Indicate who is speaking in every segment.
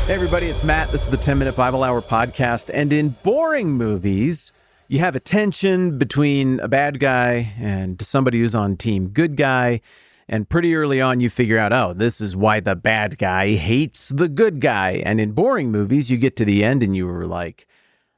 Speaker 1: Hey everybody, it's Matt. This is the 10-Minute Bible Hour podcast. And in boring movies, you have a tension between a bad guy and somebody who's on team good guy. And pretty early on, you figure out, oh, this is why the bad guy hates the good guy. And in boring movies, you get to the end and you were like,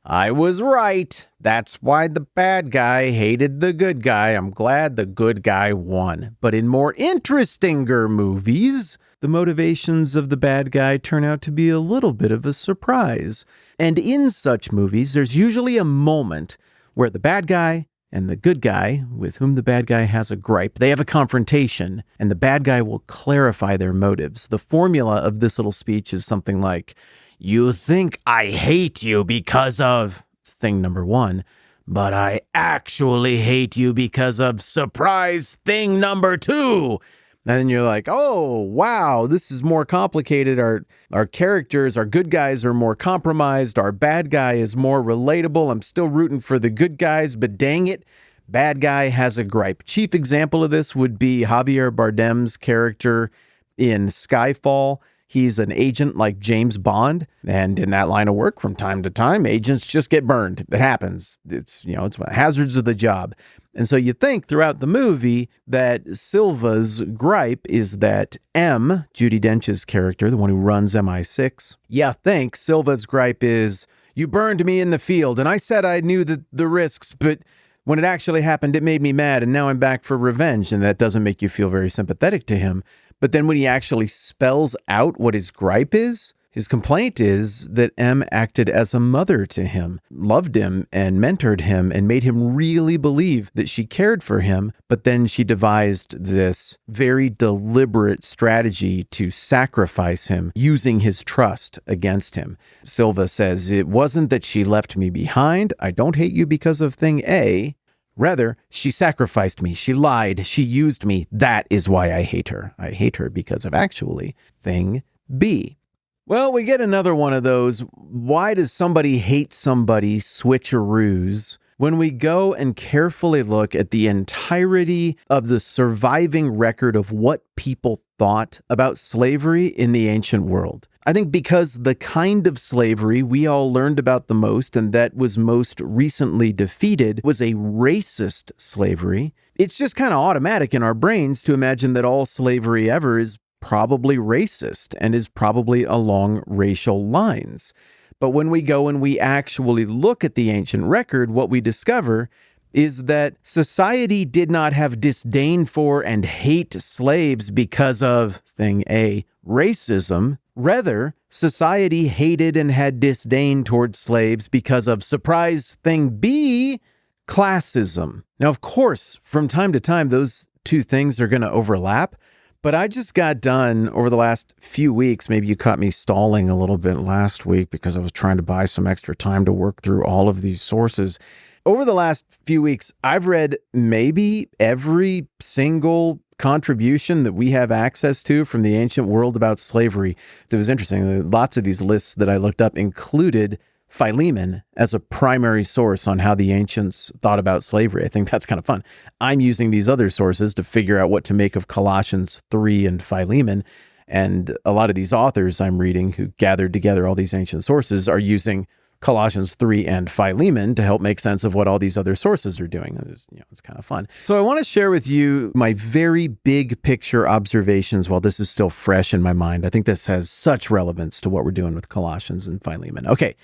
Speaker 1: I was right. That's why the bad guy hated the good guy. I'm glad the good guy won. But in more interestinger movies, the motivations of the bad guy turn out to be a little bit of a surprise. And in such movies, there's usually a moment where the bad guy and the good guy, with whom the bad guy has a gripe, they have a confrontation, and the bad guy will clarify their motives. The formula of this little speech is something like, you think I hate you because of thing number one, but I actually hate you because of surprise thing number two. And then you're like, oh, wow, this is more complicated. Our characters, our good guys are more compromised. Our bad guy is more relatable. I'm still rooting for the good guys, but dang it, bad guy has a gripe. Chief example of this would be Javier Bardem's character in Skyfall. He's an agent like James Bond, and in that line of work, from time to time, agents just get burned. It happens. It's hazards of the job. And so you think throughout the movie that Silva's gripe is that M, Judi Dench's character, the one who runs MI6, Silva's gripe is, you burned me in the field, and I said I knew the risks, but when it actually happened, it made me mad, and now I'm back for revenge, and that doesn't make you feel very sympathetic to him. But then when he actually spells out what his gripe is, his complaint is that M acted as a mother to him, loved him and mentored him and made him really believe that she cared for him. But then she devised this very deliberate strategy to sacrifice him, using his trust against him. Silva says, it wasn't that she left me behind. I don't hate you because of thing A. Rather, she sacrificed me. She lied. She used me. That is why I hate her. I hate her because of actually thing B. Well, we get another one of those. Why does somebody hate somebody switcheroos when we go and carefully look at the entirety of the surviving record of what people thought about slavery in the ancient world? I think because the kind of slavery we all learned about the most and that was most recently defeated was a racist slavery, it's just kind of automatic in our brains to imagine that all slavery ever is probably racist and is probably along racial lines. But when we go and we actually look at the ancient record, what we discover is that society did not have disdain for and hate slaves because of, thing A, racism. Rather, society hated and had disdain towards slaves because of, surprise, thing B, classism. Now, of course, from time to time, those two things are going to overlap. But I just got done over the last few weeks. Maybe you caught me stalling a little bit last week because I was trying to buy some extra time to work through all of these sources. Over the last few weeks, I've read maybe every single contribution that we have access to from the ancient world about slavery. It was interesting. Lots of these lists that I looked up included Philemon as a primary source on how the ancients thought about slavery. I think that's kind of fun. I'm using these other sources to figure out what to make of Colossians 3 and Philemon. And a lot of these authors I'm reading who gathered together all these ancient sources are using Colossians 3 and Philemon to help make sense of what all these other sources are doing. It's kind of fun. So I want to share with you my very big picture observations while this is still fresh in my mind. I think this has such relevance to what we're doing with Colossians and Philemon. Okay,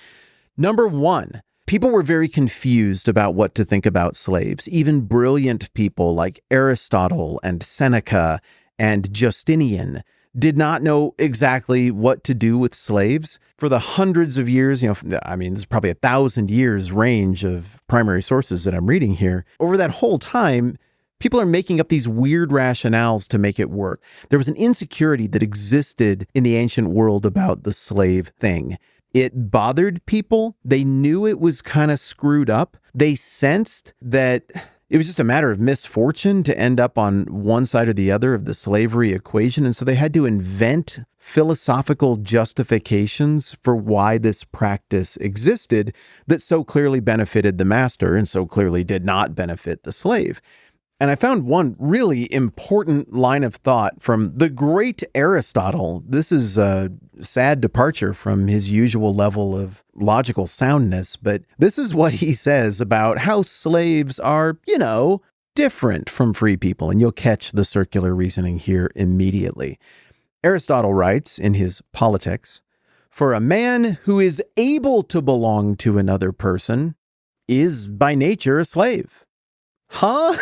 Speaker 1: number one, people were very confused about what to think about slaves. Even brilliant people like Aristotle and Seneca and Justinian did not know exactly what to do with slaves. For the hundreds of years, there's probably 1,000 years range of primary sources that I'm reading here. Over that whole time, people are making up these weird rationales to make it work. There was an insecurity that existed in the ancient world about the slave thing. It bothered people. They knew it was kind of screwed up. They sensed that it was just a matter of misfortune to end up on one side or the other of the slavery equation. And so they had to invent philosophical justifications for why this practice existed that so clearly benefited the master and so clearly did not benefit the slave. And I found one really important line of thought from the great Aristotle. This is a sad departure from his usual level of logical soundness, but this is what he says about how slaves are, different from free people. And you'll catch the circular reasoning here immediately. Aristotle writes in his Politics, "For a man who is able to belong to another person is by nature a slave." Huh?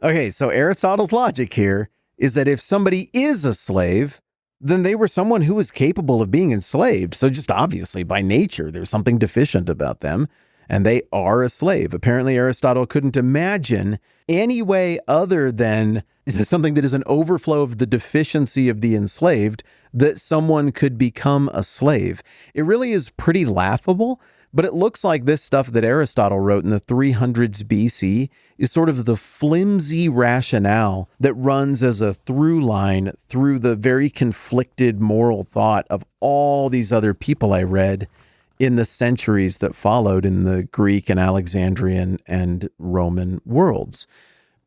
Speaker 1: Okay, so Aristotle's logic here is that if somebody is a slave, then they were someone who was capable of being enslaved. So just obviously by nature, there's something deficient about them, and they are a slave. Apparently, Aristotle couldn't imagine any way other than something that is an overflow of the deficiency of the enslaved that someone could become a slave. It really is pretty laughable. But it looks like this stuff that Aristotle wrote in the 300s BC is sort of the flimsy rationale that runs as a through line through the very conflicted moral thought of all these other people I read in the centuries that followed in the Greek and Alexandrian and Roman worlds.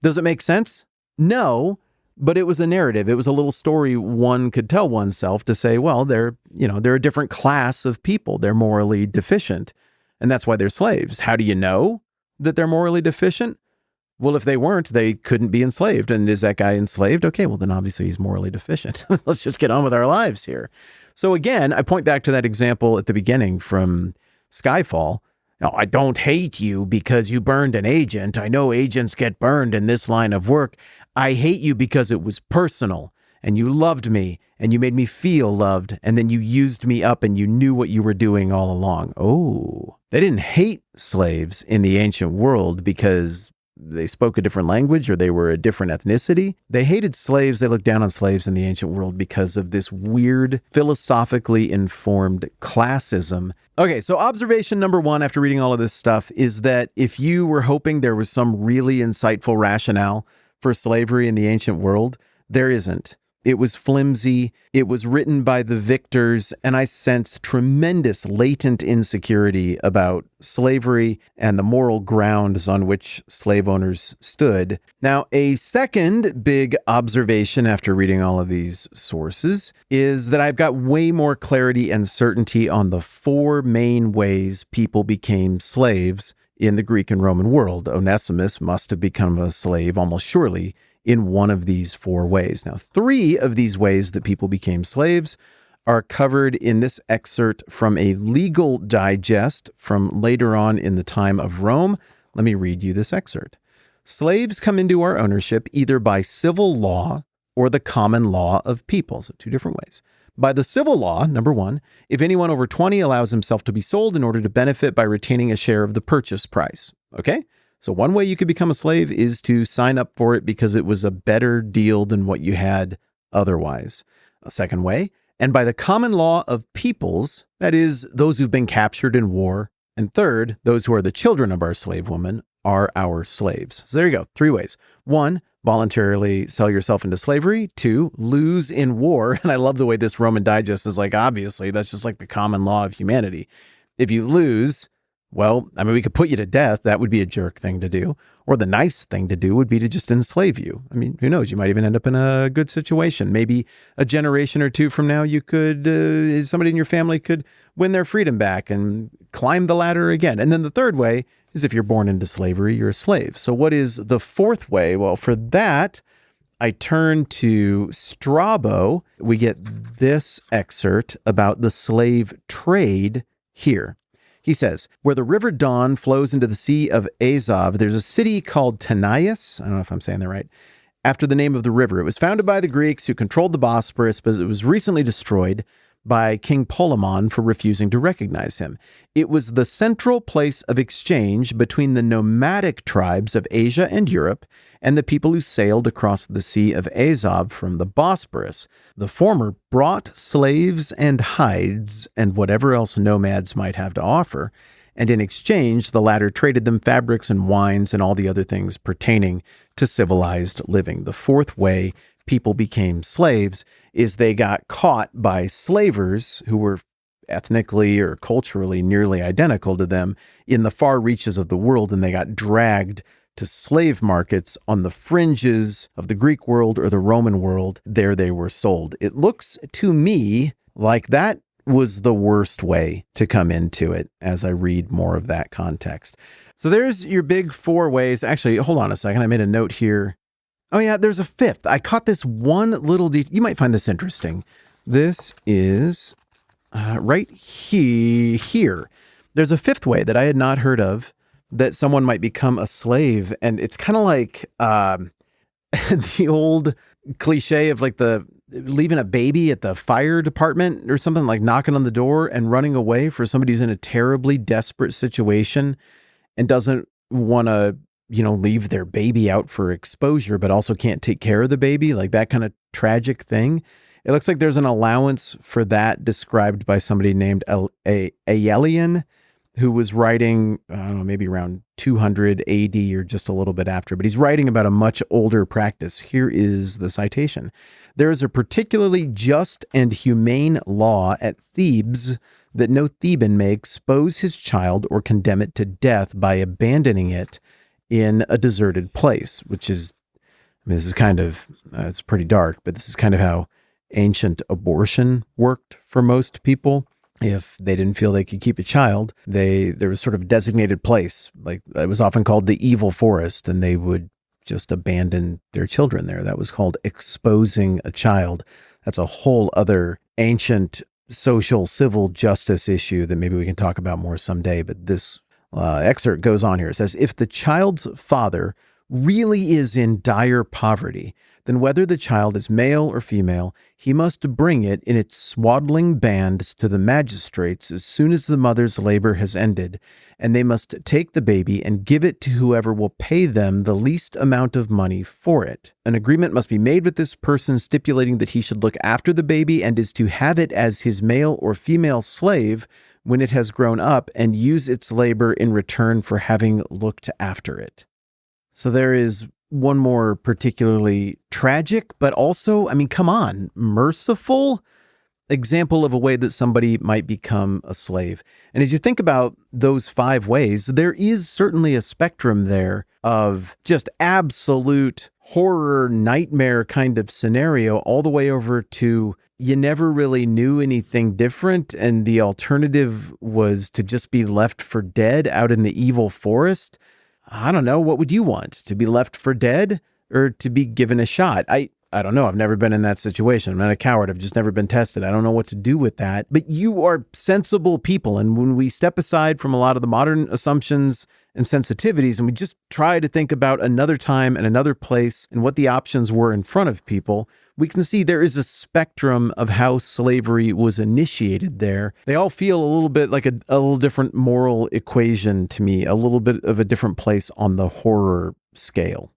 Speaker 1: Does it make sense? No. But it was a narrative. It was a little story one could tell oneself to say, well, they're a different class of people. They're morally deficient. And that's why they're slaves. How do you know that they're morally deficient? Well, if they weren't, they couldn't be enslaved. And is that guy enslaved? Okay, well, then obviously he's morally deficient. Let's just get on with our lives here. So again, I point back to that example at the beginning from Skyfall. Now, I don't hate you because you burned an agent. I know agents get burned in this line of work. I hate you because it was personal and you loved me and you made me feel loved and then you used me up and you knew what you were doing all along. Oh, they didn't hate slaves in the ancient world because they spoke a different language or they were a different ethnicity. They hated slaves. They looked down on slaves in the ancient world because of this weird, philosophically informed classism. Okay, so observation number one after reading all of this stuff is that if you were hoping there was some really insightful rationale for slavery in the ancient world, there isn't. It was flimsy. It was written by the victors, and I sense tremendous latent insecurity about slavery and the moral grounds on which slave owners stood. Now, a second big observation after reading all of these sources is that I've got way more clarity and certainty on the four main ways people became slaves in the Greek and Roman world. Onesimus must have become a slave almost surely in one of these four ways. Now, three of these ways that people became slaves are covered in this excerpt from a legal digest from later on in the time of Rome. Let me read you this excerpt. Slaves come into our ownership either by civil law or the common law of people. So two different ways. By the civil law, number one, if anyone over 20 allows himself to be sold in order to benefit by retaining a share of the purchase price. Okay? So one way you could become a slave is to sign up for it because it was a better deal than what you had otherwise. A second way, and by the common law of peoples, that is, those who've been captured in war. And third, those who are the children of our slave women are our slaves. So there you go, three ways. One, voluntarily sell yourself into slavery. Two, lose in war. And I love the way this Roman Digest is like, obviously, that's just like the common law of humanity. If you lose, well, I mean, we could put you to death. That would be a jerk thing to do. Or the nice thing to do would be to just enslave you. I mean, who knows? You might even end up in a good situation. Maybe a generation or two from now, you could, somebody in your family could win their freedom back and climb the ladder again. And then the third way is if you're born into slavery, you're a slave. So what is the fourth way? Well, for that, I turn to Strabo. We get this excerpt about the slave trade here. He says, where the river Don flows into the Sea of Azov, there's a city called Tanais. I don't know if I'm saying that right. After the name of the river. It was founded by the Greeks who controlled the Bosporus, but it was recently destroyed by King Philemon for refusing to recognize him. It was the central place of exchange between the nomadic tribes of Asia and Europe and the people who sailed across the Sea of Azov from the Bosporus. The former brought slaves and hides and whatever else nomads might have to offer, and in exchange, the latter traded them fabrics and wines and all the other things pertaining to civilized living. The fourth way people became slaves is they got caught by slavers who were ethnically or culturally nearly identical to them in the far reaches of the world, and they got dragged to slave markets on the fringes of the Greek world or the Roman world. There they were sold. It looks to me like that was the worst way to come into it as I read more of that context. So there's your big four ways. Actually, hold on a second. I made a note here. Oh yeah, there's a fifth. I caught this one little detail. You might find this interesting. This is right here. There's a fifth way that I had not heard of that someone might become a slave. And it's kind of like the old cliche of like the leaving a baby at the fire department or something, like knocking on the door and running away for somebody who's in a terribly desperate situation and doesn't want to, leave their baby out for exposure, but also can't take care of the baby, like that kind of tragic thing. It looks like there's an allowance for that described by somebody named Aelian, who was writing, I don't know, maybe around 200 AD or just a little bit after, but he's writing about a much older practice. Here is the citation. There is a particularly just and humane law at Thebes that no Theban may expose his child or condemn it to death by abandoning it in a deserted place, which is, this is kind of, it's pretty dark, but this is kind of how ancient abortion worked for most people. If they didn't feel they could keep a child, there was sort of a designated place, like it was often called the evil forest, and they would just abandon their children there. That was called exposing a child. That's a whole other ancient social civil justice issue that maybe we can talk about more someday. But this excerpt goes on here. It says, if the child's father really is in dire poverty, then whether the child is male or female, he must bring it in its swaddling bands to the magistrates as soon as the mother's labor has ended, and they must take the baby and give it to whoever will pay them the least amount of money for it. An agreement must be made with this person stipulating that he should look after the baby and is to have it as his male or female slave when it has grown up and use its labor in return for having looked after it. So there is one more particularly tragic, but also, come on, merciful example of a way that somebody might become a slave. And as you think about those 5 ways, there is certainly a spectrum there of just absolute horror, nightmare kind of scenario, all the way over to you never really knew anything different, and the alternative was to just be left for dead out in the evil forest. I don't know. What would you want? To be left for dead or to be given a shot? I don't know. I've never been in that situation. I'm not a coward. I've just never been tested. I don't know what to do with that. But you are sensible people. And when we step aside from a lot of the modern assumptions and sensitivities, and we just try to think about another time and another place and what the options were in front of people, we can see there is a spectrum of how slavery was initiated there. They all feel a little bit like a little different moral equation to me, a little bit of a different place on the horror scale.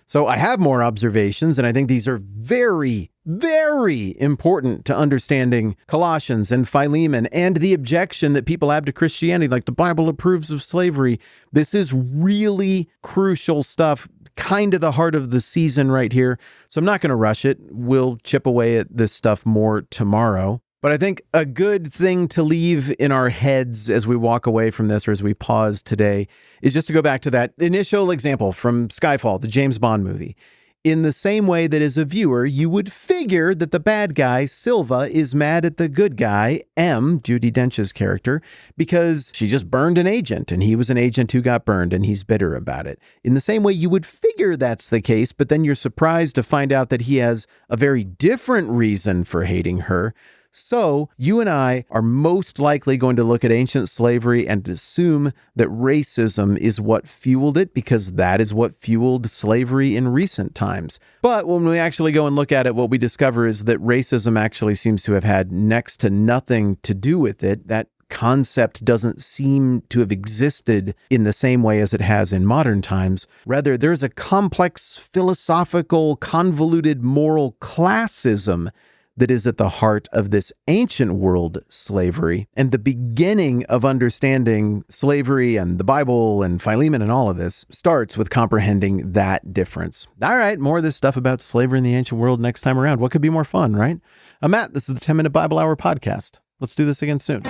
Speaker 1: So I have more observations, and I think these are very, very important to understanding Colossians and Philemon and the objection that people have to Christianity, like the Bible approves of slavery. This is really crucial stuff, kind of the heart of the season right here. So I'm not going to rush it. We'll chip away at this stuff more tomorrow. But I think a good thing to leave in our heads as we walk away from this, or as we pause today, is just to go back to that initial example from Skyfall, the James Bond movie. In the same way that as a viewer, you would figure that the bad guy, Silva, is mad at the good guy, M, Judi Dench's character, because she just burned an agent, and he was an agent who got burned, and he's bitter about it. In the same way, you would figure that's the case, but then you're surprised to find out that he has a very different reason for hating her. So you and I are most likely going to look at ancient slavery and assume that racism is what fueled it, because that is what fueled slavery in recent times. But when we actually go and look at it, what we discover is that racism actually seems to have had next to nothing to do with it. That concept doesn't seem to have existed in the same way as it has in modern times. Rather, there's a complex, philosophical, convoluted moral classism that is at the heart of this ancient world slavery. And the beginning of understanding slavery and the Bible and Philemon and all of this starts with comprehending that difference. All right, more of this stuff about slavery in the ancient world next time around. What could be more fun, right? I'm Matt. This is the 10-Minute Bible Hour podcast. Let's do this again soon.